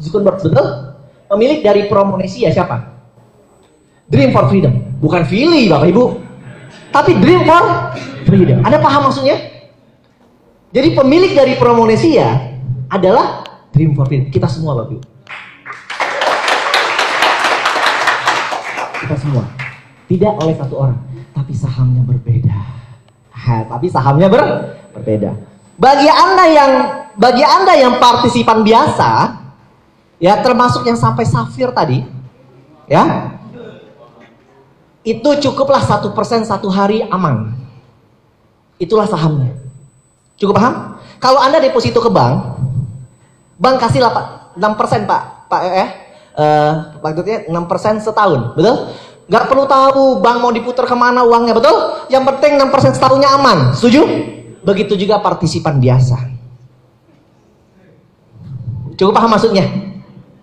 Zuckerberg, betul? Pemilik dari Promonesia siapa? Dream for Freedom. Bukan Philly, Bapak Ibu. Tapi Dream for Freedom. Ada paham maksudnya? Jadi pemilik dari Promonesia adalah Dream for Freedom. Kita semua, Bapak Ibu. Kita semua. Tidak oleh satu orang. Tapi sahamnya berbeda. Tapi sahamnya berbeda. Bagi Anda yang partisipan biasa, ya termasuk yang sampai safir tadi, ya, itu cukuplah 1% satu hari aman. Itulah sahamnya. Cukup paham? Kalau Anda deposito ke bank kasih 6% maksudnya 6% setahun, betul? Gak perlu tahu bank mau diputar kemana uangnya, betul? Yang penting 6% setahunnya aman, setuju? Begitu juga partisipan biasa. Cukup paham maksudnya?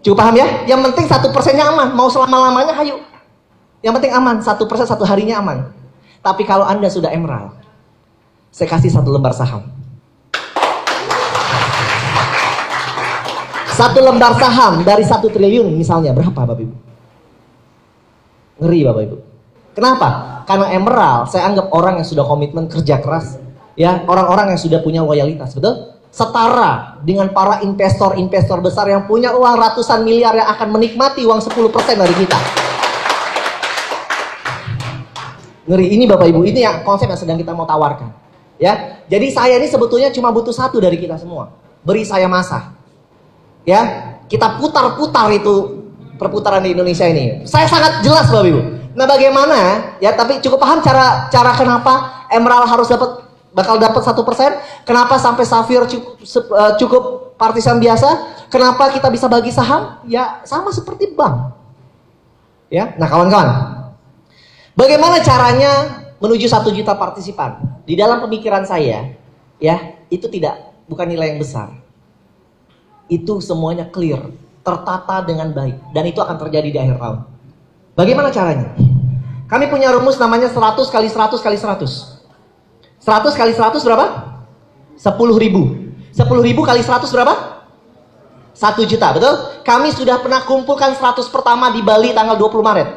Cukup paham ya? Yang penting 1%-nya aman, mau selama-lamanya hayu. Yang penting aman, 1% satu harinya aman. Tapi kalau Anda sudah emerald, saya kasih 1 lembar saham. 1 lembar saham dari 1 triliun misalnya, berapa Bapak Ibu? Ngeri Bapak Ibu. Kenapa? Karena emerald saya anggap orang yang sudah komitmen kerja keras, ya, orang-orang yang sudah punya loyalitas, betul? Setara dengan para investor-investor besar yang punya uang ratusan miliar yang akan menikmati uang 10% dari kita. Ngeri ini Bapak Ibu, ini yang konsep yang sedang kita mau tawarkan. Ya, jadi saya ini sebetulnya cuma butuh 1 dari kita semua. Beri saya masa. Ya, kita putar-putar itu perputaran di Indonesia ini. Saya sangat jelas Bapak Ibu. Nah, bagaimana ya, tapi cukup paham cara kenapa emerald harus bakal dapat 1%? Kenapa sampai safir cukup partisan biasa? Kenapa kita bisa bagi saham? Ya, sama seperti bank. Ya. Nah, kawan-kawan, bagaimana caranya menuju 1 juta partisipan? Di dalam pemikiran saya, ya, itu bukan nilai yang besar. Itu semuanya clear, tertata dengan baik, dan itu akan terjadi di akhir tahun. Bagaimana caranya? Kami punya rumus namanya 100 kali 100 kali 100. 100 kali 100 berapa? 10.000. 10.000 kali 100 berapa? 1 juta, betul? Kami sudah pernah kumpulkan 100 pertama di Bali tanggal 20 Maret.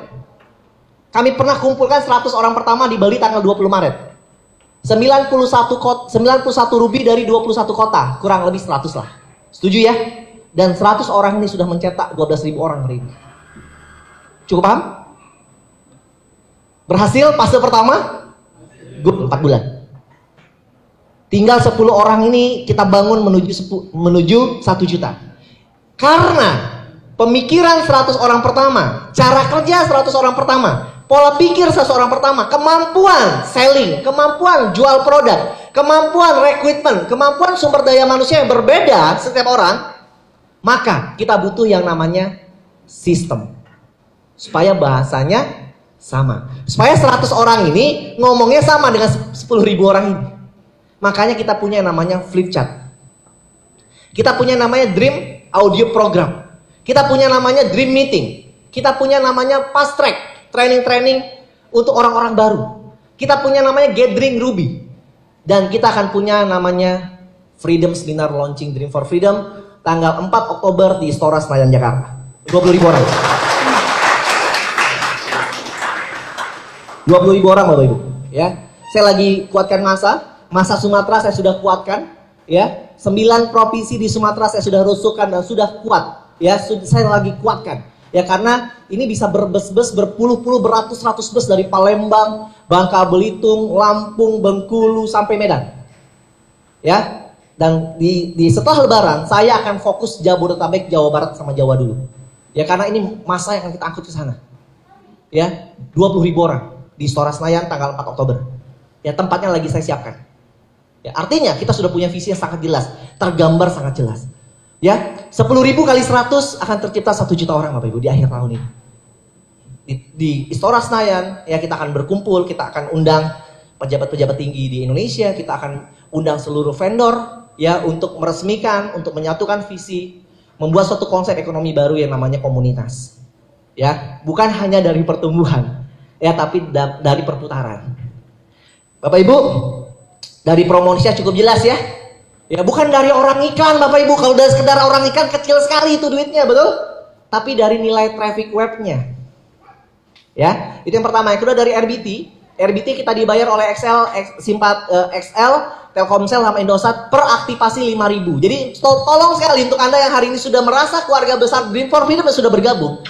Kami pernah kumpulkan 100 orang pertama di Bali tanggal 20 Maret. 91 ruby dari 21 kota, kurang lebih 100 lah. Setuju ya? Dan 100 orang ini sudah mencetak 12.000 orang hari ini. Cukup paham? Berhasil fase pertama? 4 bulan. Tinggal 10 orang ini kita bangun menuju 1 juta. Karena pemikiran 100 orang pertama, cara kerja 100 orang pertama, pola pikir 100 orang pertama, kemampuan selling, kemampuan jual produk, kemampuan recruitment, kemampuan sumber daya manusia yang berbeda setiap orang, maka kita butuh yang namanya sistem. Supaya bahasanya sama. Supaya 100 orang ini ngomongnya sama dengan 10.000 orang ini. Makanya kita punya yang namanya flip chart. Kita punya namanya dream audio program. Kita punya namanya dream meeting. Kita punya namanya fast track, training-training untuk orang-orang baru. Kita punya namanya gathering ruby. Dan kita akan punya namanya Freedom Seminar Launching Dream for Freedom tanggal 4 Oktober di Istora Senayan Jakarta. 20.000 orang. 20.000 orang Bapak Ibu, ya. Saya lagi kuatkan masa Sumatera saya sudah kuatkan, ya. 9 provinsi di Sumatera saya sudah rusukkan dan sudah kuat, ya. Saya lagi kuatkan, ya, karena ini bisa berbus-bus, berpuluh-puluh, beratus-ratus bus dari Palembang, Bangka Belitung, Lampung, Bengkulu sampai Medan, ya. Dan di setelah Lebaran saya akan fokus Jabodetabek, Jawa Barat sama Jawa dulu, ya, karena ini masa yang akan kita angkut ke sana, ya. 20.000 orang di Istora Senayan tanggal 4 Oktober, ya. Tempatnya lagi saya siapkan, ya. Artinya kita sudah punya visi yang sangat jelas, tergambar sangat jelas, ya. 10.000 kali 100 akan tercipta 1 juta orang Bapak Ibu di akhir tahun ini. Di Istora Senayan, ya, kita akan berkumpul, kita akan undang pejabat-pejabat tinggi di Indonesia, kita akan undang seluruh vendor, ya, untuk meresmikan, untuk menyatukan visi, membuat suatu konsep ekonomi baru yang namanya komunitas, ya, bukan hanya dari pertumbuhan, ya, tapi dari perputaran. Bapak Ibu, dari Promonesia cukup jelas ya, Ya bukan dari orang iklan Bapak Ibu. Kalau dari sekedar orang iklan kecil sekali itu duitnya, betul? Tapi dari nilai traffic webnya. Ya, itu yang pertama. Yang kedua dari RBT. RBT kita dibayar oleh XL, Telkomsel sama Indosat per aktivasi 5.000. Jadi tolong sekali untuk Anda yang hari ini sudah merasa keluarga besar Dream for Freedom sudah bergabung,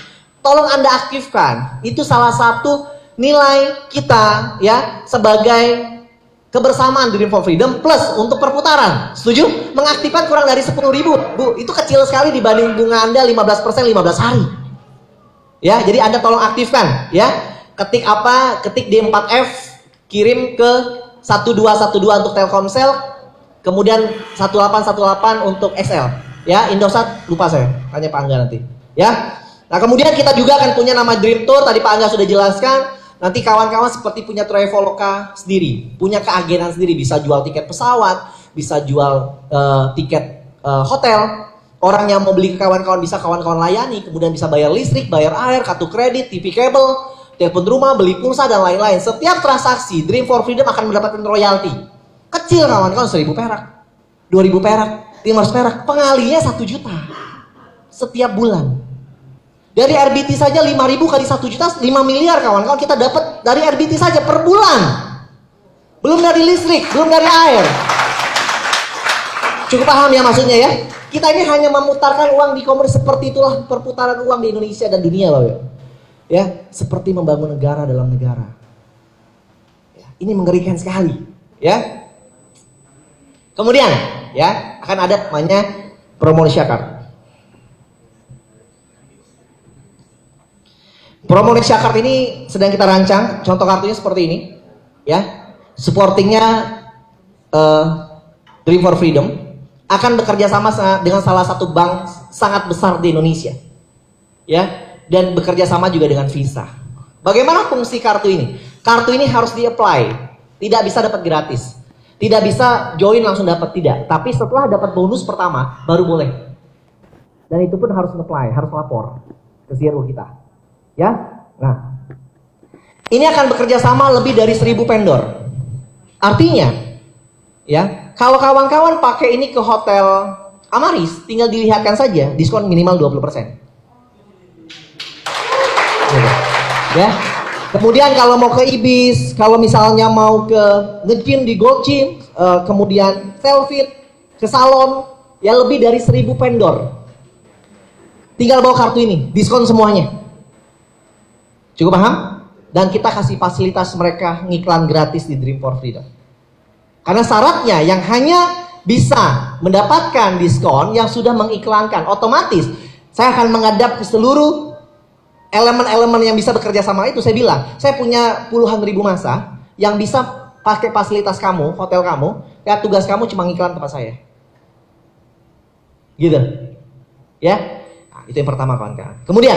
tolong Anda aktifkan. Itu salah satu nilai kita ya sebagai kebersamaan Dream for Freedom plus untuk perputaran. Setuju? Mengaktifkan kurang dari 10.000. Bu, itu kecil sekali dibanding bunga Anda 15% 15 hari. Ya, jadi Anda tolong aktifkan ya. Ketik apa? Ketik D4F, kirim ke 1212 untuk Telkomsel, kemudian 1818 untuk XL. Ya, Indosat lupa saya, tanya Pak Angga nanti. Ya. Nah, kemudian kita juga akan punya nama Dream Tour, tadi Pak Angga sudah jelaskan. Nanti kawan-kawan seperti punya Traveloka sendiri, punya keagenan sendiri, bisa jual tiket pesawat, bisa jual tiket hotel. Orang yang mau beli ke kawan-kawan bisa kawan-kawan layani, kemudian bisa bayar listrik, bayar air, kartu kredit, TV kabel, telepon rumah, beli pulsa dan lain-lain. Setiap transaksi Dream for Freedom akan mendapatkan royalti. Kecil kawan-kawan, 1.000 perak, 2.000 perak, 500 perak, pengalinya 1 juta setiap bulan. Dari RBT saja 5.000 kali 1 juta 5 miliar kawan-kawan kita dapat dari RBT saja per bulan. Belum dari listrik, belum dari air. Cukup paham ya maksudnya ya? Kita ini hanya memutarkan uang di e-commerce, seperti itulah perputaran uang di Indonesia dan dunia Bapak. Ya, seperti membangun negara dalam negara. Ya, ini mengerikan sekali, ya. Kemudian, ya, akan ada namanya Promonesia Card. Promonesia Card ini sedang kita rancang. Contoh kartunya seperti ini, ya. Supportingnya Dream for Freedom akan bekerja sama dengan salah satu bank sangat besar di Indonesia, ya, dan bekerja sama juga dengan Visa. Bagaimana fungsi kartu ini? Kartu ini harus di-apply, tidak bisa dapat gratis, tidak bisa join langsung dapat, tidak. Tapi setelah dapat bonus pertama baru boleh. Dan itu pun harus apply, harus lapor ke CRO kita. Ya, nah, ini akan bekerja sama lebih dari 1.000 vendor. Artinya, ya, kalau kawan-kawan pakai ini ke hotel Amaris, tinggal dilihatkan saja, diskon minimal 20%. Ya, kemudian kalau mau ke Ibis, kalau misalnya mau ke nge-gym di Gold Gym, kemudian Selfit, ke salon, ya lebih dari 1.000 vendor. Tinggal bawa kartu ini, diskon semuanya. Cukup paham? Dan kita kasih fasilitas mereka ngiklan gratis di Dream for Freedom. Karena syaratnya yang hanya bisa mendapatkan diskon yang sudah mengiklankan. Otomatis saya akan menghadap ke seluruh elemen-elemen yang bisa bekerja sama itu. Saya bilang, saya punya puluhan ribu masa yang bisa pakai fasilitas kamu, hotel kamu. Ya, tugas kamu cuma ngiklan tempat saya. Gitu. Ya. Nah, itu yang pertama kawan-kawan. Kemudian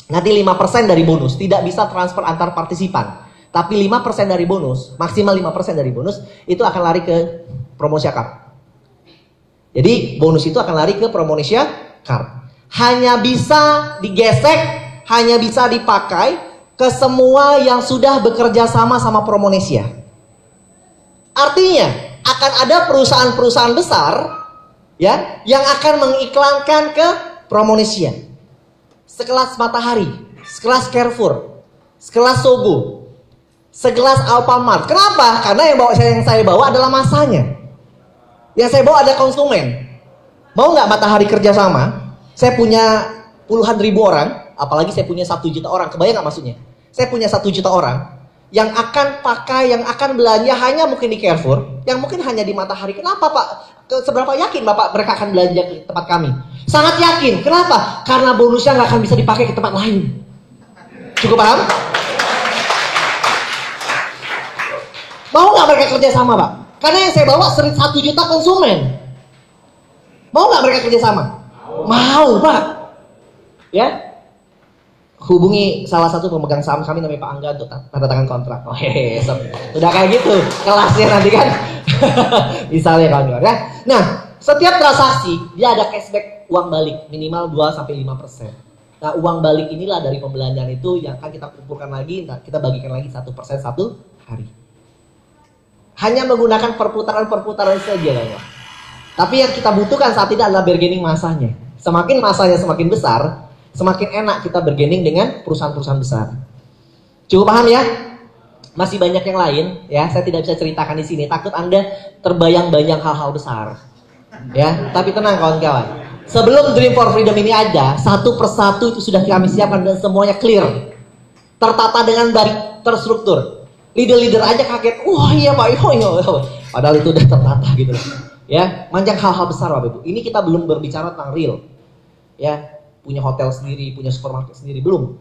nanti 5% dari bonus, tidak bisa transfer antar partisipan. Tapi 5% dari bonus, maksimal 5% dari bonus, itu akan lari ke Promonesia Card. Jadi bonus itu akan lari ke Promonesia Card. Hanya bisa digesek, hanya bisa dipakai ke semua yang sudah bekerja sama sama Promonesia. Artinya, akan ada perusahaan-perusahaan besar ya yang akan mengiklankan ke Promonesia. Sekelas Matahari, sekelas Carrefour, sekelas Sogo, sekelas Alfamart. Kenapa? Karena yang saya bawa adalah masanya. Yang saya bawa ada konsumen. Mau nggak Matahari kerjasama? Saya punya puluhan ribu orang, apalagi saya punya 1 juta orang. Kebayang nggak maksudnya? Saya punya 1 juta orang yang akan pakai, yang akan belanja hanya mungkin di Carrefour, yang mungkin hanya di Matahari. Kenapa Pak? Seberapa yakin Bapak mereka akan belanja ke tempat kami? Sangat yakin. Kenapa? Karena bonusnya nggak akan bisa dipakai ke tempat lain. Cukup paham? Mau nggak mereka kerja sama Pak? Karena yang saya bawa 1 juta konsumen. Mau nggak mereka kerja sama? Mau Pak. Ya. Hubungi salah satu pemegang saham kami namanya Pak Angga untuk tanda tangan kontrak. Oh hehe, udah kayak gitu kelasnya nanti kan. Misalnya kawan-kawan ya. Nah, setiap transaksi dia ada cashback uang balik minimal 2-5%. Nah, uang balik inilah dari pembelanjaan itu yang akan kita kumpulkan lagi, kita bagikan lagi 1% satu hari. Hanya menggunakan perputaran saja, kawan. Tapi yang kita butuhkan saat ini adalah bargaining masanya. Semakin masanya semakin besar, semakin enak kita bargaining dengan perusahaan-perusahaan besar. Cukup paham ya? Masih banyak yang lain ya, saya tidak bisa ceritakan di sini. Takut Anda terbayang-bayang hal-hal besar. Ya, tapi tenang kawan-kawan. Sebelum Dream for Freedom ini ada, satu persatu itu sudah kami siapkan dan semuanya clear. Tertata dengan baik, terstruktur. Leader-leader aja kaget, wah iya Pak, iya. Padahal itu udah tertata gitu. Ya, manjang hal-hal besar Bapak Ibu. Ini kita belum berbicara tentang real. Ya, punya hotel sendiri, punya supermarket sendiri, belum.